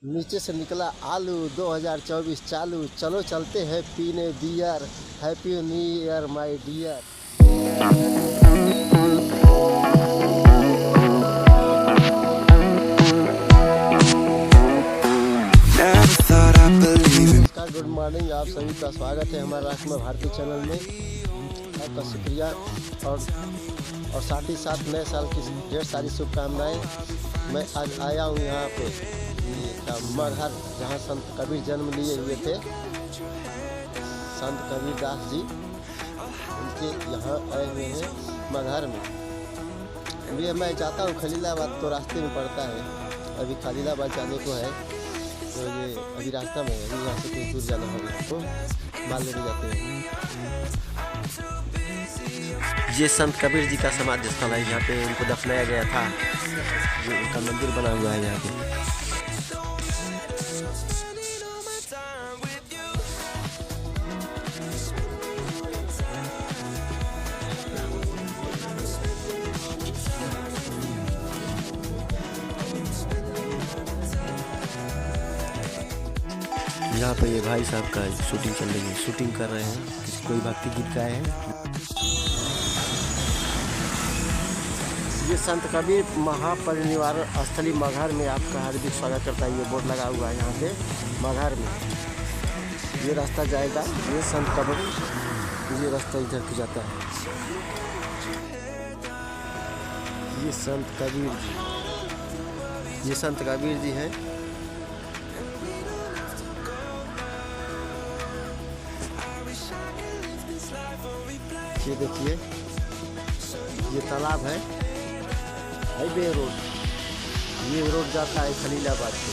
नीचे से निकला आलू 2024 चालू। चलो चलते हैं पीने beer. Happy new year my dear. नमस्कार, गुड मॉर्निंग। आप सभी का स्वागत है हमारे राष्ट्र भारती चैनल में। आपका शुक्रिया और साथ ही साथ नए साल की ढेर सारी शुभकामनाएं। मैं आज आया हूँ यहाँ पे मगहर, जहाँ संत कबीर जन्म लिए हुए थे। संत कबीर दास जी उनके यहाँ आए हुए हैं मगहर में। अभी मैं जाता हूँ खलीलाबाद, तो रास्ते में पड़ता है। अभी खलीलाबाद जाने को है, तो ये अभी रास्ता में है। अभी यहाँ से कुछ दूर जाना होगा, तो माल लेने जाते हैं। ये संत कबीर जी का समाधि स्थल है। यहाँ पे उनको दफनाया गया था। ये उनका मंदिर बना हुआ है यहाँ पे। यहाँ पे ये भाई साहब का शूटिंग चल रही है, शूटिंग कर रहे हैं। कोई भक्ति गीत गाए हैं। ये संत कबीर महापरिनिर्वाण स्थली मगहर में आपका हार्दिक स्वागत करता है। ये बोर्ड लगा हुआ है यहाँ पे मगहर में। ये रास्ता जाएगा, ये संत कबीर, ये रास्ता इधर को जाता है। ये संत कबीर जी, ये संत कबीर जी हैं। ये देखिए, ये तालाब है, हाईवे रोड। ये रोड जाता है खलीलाबाद से।